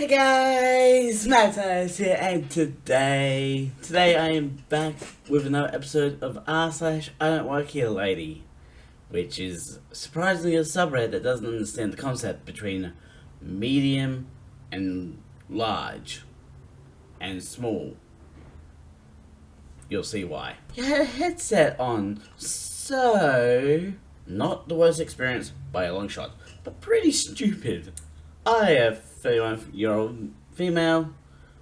Hey guys, Matt here, and today I am back with another episode of r/IDontWorkHereLady, which is surprisingly a subreddit that doesn't understand the concept between medium and large and small. You'll see why. You had a headset on, so not the worst experience by a long shot, but pretty stupid. I, a 31-year-old female,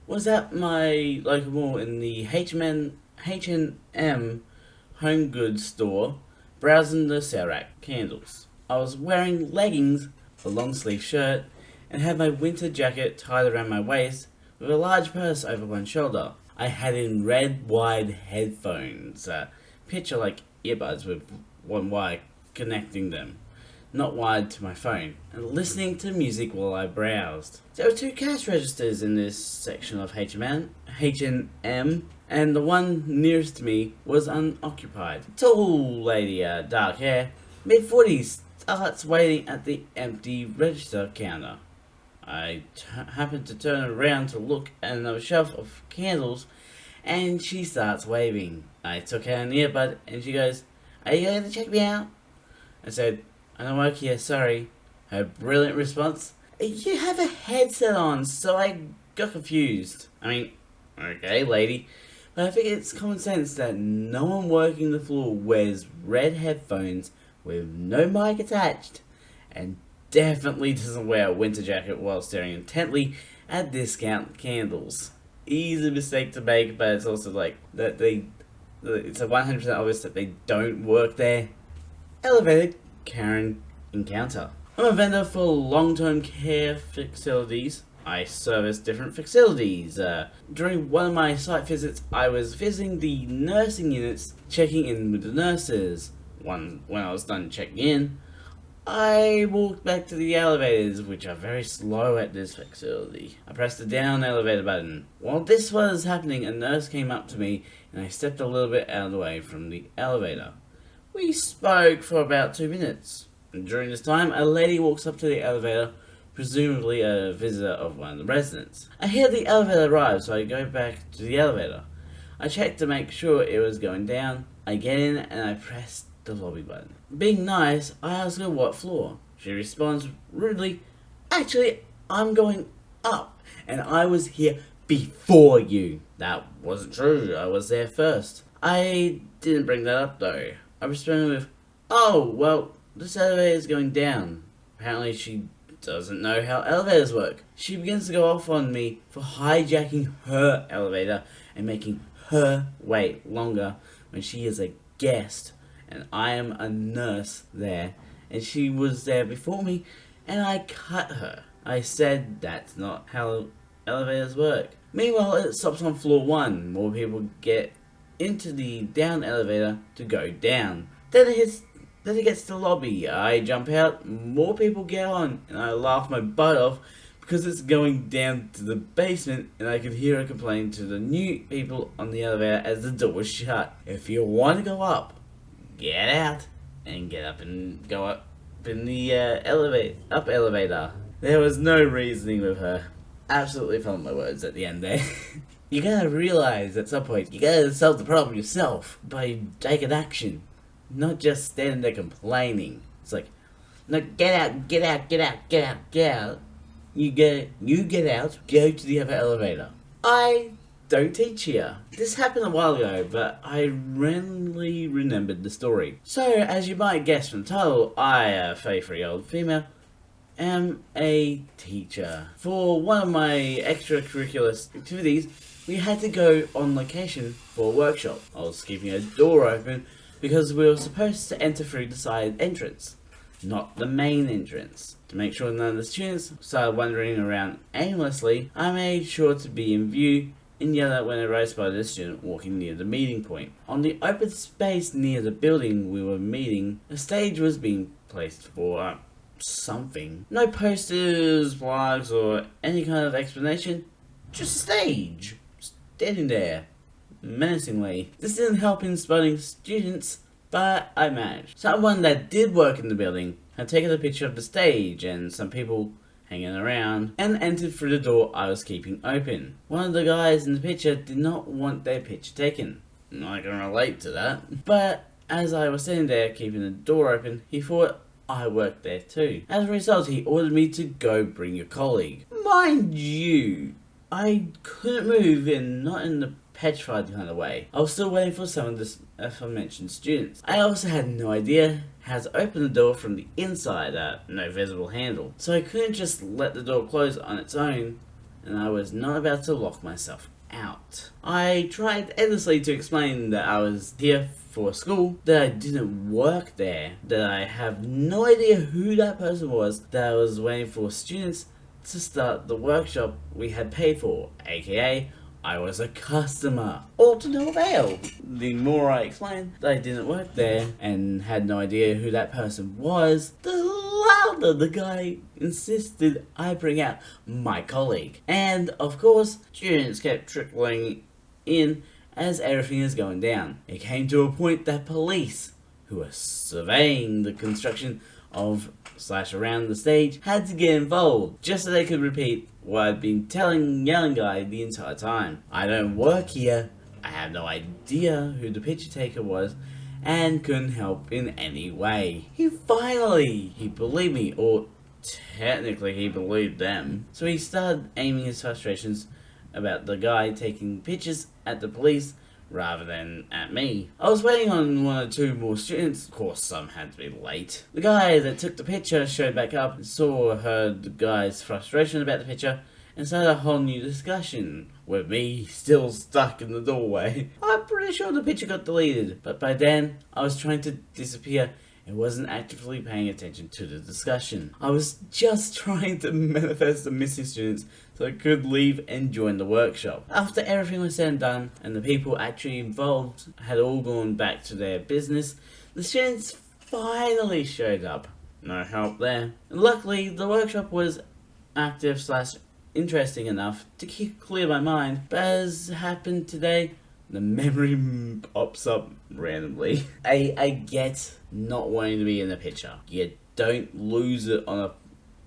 was at my local mall in the H&M home goods store browsing the sale rack candles. I was wearing leggings, a long sleeve shirt, and had my winter jacket tied around my waist with a large purse over one shoulder. I had in red wide headphones, picture like earbuds with one wire connecting them, not wired to my phone, and listening to music while I browsed. There were two cash registers in this section of H&M, and the one nearest to me was unoccupied. Tall lady, dark hair, mid-40s, starts waiting at the empty register counter. I happened to turn around to look at another shelf of candles, and she starts waving. I took out an earbud, and she goes, "Are you going to check me out?" I said, "I don't work here, sorry." Her brilliant response, "You have a headset on," so I got confused. I mean, okay, lady, but I think it's common sense that no one working the floor wears red headphones with no mic attached, and definitely doesn't wear a winter jacket while staring intently at discount candles. Easy mistake to make, but it's also like that it's a 100% obvious that they don't work there. Elevated Karen encounter. I'm a vendor for long-term care facilities. I service different facilities. During one of my site visits, I was visiting the nursing units, checking in with the nurses. When I was done checking in, I walked back to the elevators, which are very slow at this facility. I pressed the down elevator button. While this was happening, a nurse came up to me, and I stepped a little bit out of the way from the elevator. We spoke for about 2 minutes. And during this time, a lady walks up to the elevator, presumably a visitor of one of the residents. I hear the elevator arrive, so I go back to the elevator. I check to make sure it was going down. I get in and I press the lobby button. Being nice, I ask her what floor. She responds rudely, "Actually, I'm going up, and I was here before you." That wasn't true, I was there first. I didn't bring that up though. I responded with, "Oh, well, this elevator is going down." Apparently she doesn't know how elevators work. She begins to go off on me for hijacking her elevator and making her wait longer when she is a guest, and I am a nurse there, and she was there before me, and I cut her. I said that's not how elevators work. Meanwhile, it stops on floor 1. More people get into the down elevator to go down. Then it gets to the lobby. I jump out, more people get on, and I laugh my butt off because it's going down to the basement, and I can hear her complain to the new people on the elevator as the door was shut. If you want to go up, get out and get up and go up in the elevator. There was no reasoning with her. Absolutely followed my words at the end there. You gotta realize at some point, you gotta solve the problem yourself by taking action. Not just standing there complaining. It's like, no, get out, get out, get out, get out, get out. You get out, go to the other elevator. I don't teach here. This happened a while ago, but I randomly remembered the story. So, as you might guess from the title, I, a 33-year-old female, am a teacher. For one of my extracurricular activities, we had to go on location for a workshop. I was keeping a door open because we were supposed to enter through the side entrance, not the main entrance. To make sure none of the students started wandering around aimlessly, I made sure to be in view and yelled out when I rose by the student walking near the meeting point. On the open space near the building we were meeting, a stage was being placed for something. No posters, blogs, or any kind of explanation, just a stage. Standing there, menacingly. This didn't help in spotting students, but I managed. Someone that did work in the building had taken a picture of the stage, and some people hanging around, and entered through the door I was keeping open. One of the guys in the picture did not want their picture taken. I can relate to that. But as I was sitting there keeping the door open, he thought I worked there too. As a result, he ordered me to go bring your colleague. Mind you, I couldn't move and not in the petrified kind of way. I was still waiting for some of the aforementioned students. I also had no idea how to open the door from the inside, no visible handle. So I couldn't just let the door close on its own, and I was not about to lock myself out. I tried endlessly to explain that I was here for school, that I didn't work there, that I have no idea who that person was, that I was waiting for students to start the workshop we had paid for, aka I was a customer. All to no avail. The more I explained that I didn't work there and had no idea who that person was, the louder the guy insisted I bring out my colleague. And of course, students kept trickling in as everything is going down. It came to a point that police, who were surveying the construction of / around the stage, had to get involved just so they could repeat what I'd been telling yelling guy the entire time. I don't work here, I have no idea who the picture taker was, and couldn't help in any way. He believed me, or technically he believed them. So he started aiming his frustrations about the guy taking pictures at the police rather than at me. I was waiting on 1 or 2 more students. Of course, some had to be late. The guy that took the picture showed back up and heard the guy's frustration about the picture and started a whole new discussion with me still stuck in the doorway. I'm pretty sure the picture got deleted, but by then I was trying to disappear and wasn't actively paying attention to the discussion. I was just trying to manifest the missing students so I could leave and join the workshop. After everything was said and done, and the people actually involved had all gone back to their business, the students finally showed up. No help there. And luckily, the workshop was active / interesting enough to clear my mind, but as happened today, the memory pops up randomly. I get not wanting to be in the picture. You don't lose it on a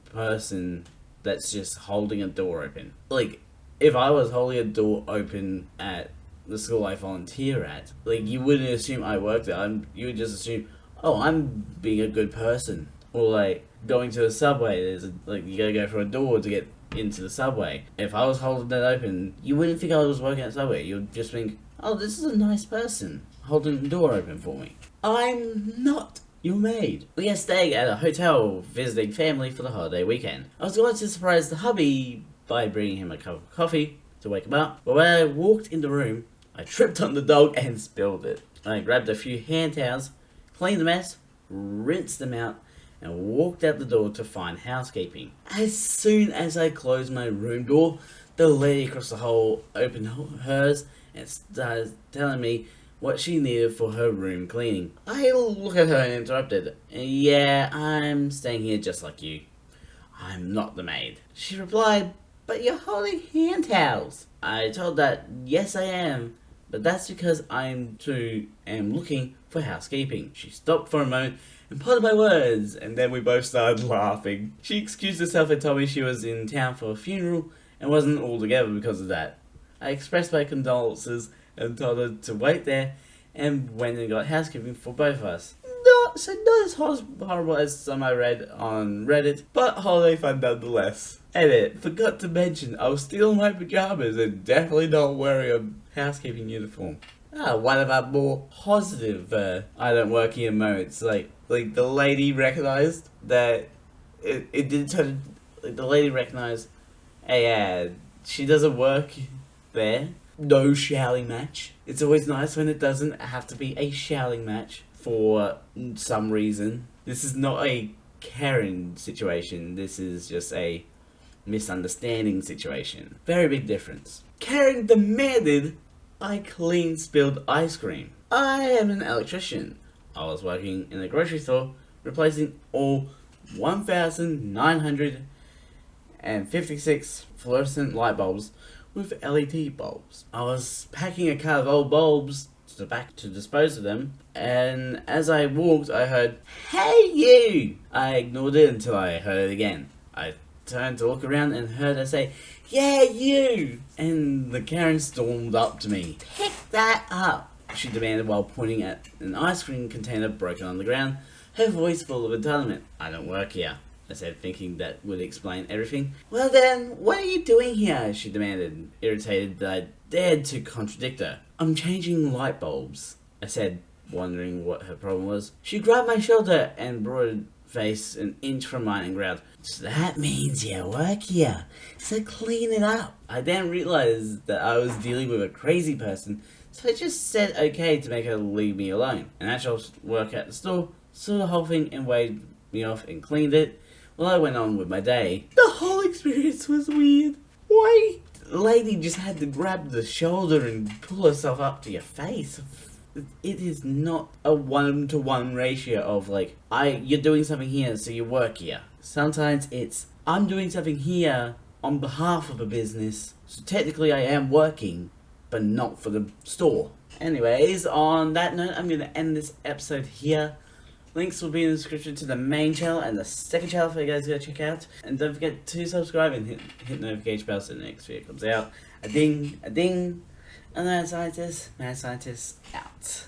person that's just holding a door open. Like, if I was holding a door open at the school I volunteer at, like, you wouldn't assume I work there. You would just assume, oh, I'm being a good person. Or like, going to a subway, you gotta go through a door to get into the subway. If I was holding that open, you wouldn't think I was working at the subway. You'd just think, oh, this is a nice person holding the door open for me. I'm not your maid. We are staying at a hotel visiting family for the holiday weekend. I was going to surprise the hubby by bringing him a cup of coffee to wake him up, but when I walked in the room, I tripped on the dog and spilled it. I grabbed a few hand towels, cleaned the mess, rinsed them out, and walked out the door to find housekeeping. As soon as I closed my room door, the lady across the hall opened hers and started telling me what she needed for her room cleaning. I looked at her and interrupted. Yeah, I'm staying here just like you. I'm not the maid. She replied, but you're holding hand towels. I told that, yes I am, but that's because am looking for housekeeping. She stopped for a moment and pondered my words, and then we both started laughing. She excused herself and told me she was in town for a funeral and wasn't all together because of that. I expressed my condolences and told her to wait there, and went and got housekeeping for both of us. Not as horrible as some I read on Reddit, but holiday fun nonetheless. Edit, forgot to mention, I was still in my pajamas and definitely not wearing a housekeeping uniform. One of our more positive I don't work here moments. Like the lady recognized that it did turn. Like the lady recognized, hey, she doesn't work there. No shouting match. It's always nice when it doesn't have to be a shouting match for some reason. This is not a Karen situation. This is just a misunderstanding situation. Very big difference. Karen demanded I clean spilled ice cream. I am an electrician. I was working in a grocery store, replacing all 1,956 fluorescent light bulbs with LED bulbs. I was packing a cart of old bulbs to the back to dispose of them, and as I walked I heard, "Hey you!" I ignored it until I heard it again. I turned to look around and heard her say, "Yeah, you!" And the Karen stormed up to me. "Pick that up," she demanded while pointing at an ice cream container broken on the ground, her voice full of entitlement. "I don't work here," I said, thinking that would explain everything. "Well then, what are you doing here?" she demanded, irritated that I dared to contradict her. "I'm changing light bulbs," I said, wondering what her problem was. She grabbed my shoulder and brought her face an inch from mine and growled, "So that means you work here, so clean it up." I then realized that I was dealing with a crazy person, so I just said okay to make her leave me alone. An actual worker at the store saw the whole thing and waved me off and cleaned it while I went on with my day. The whole experience was weird. Why? The lady just had to grab the shoulder and pull herself up to your face. It is not a 1-to-1 ratio of like, you're doing something here, so you work here. Sometimes it's, I'm doing something here on behalf of a business, so technically I am working, but not for the store. Anyways, on that note, I'm going to end this episode here. Links will be in the description to the main channel and the second channel for you guys to go check out. And don't forget to subscribe and hit the notification bell so the next video comes out. A ding, a ding. And Mad Scientist out.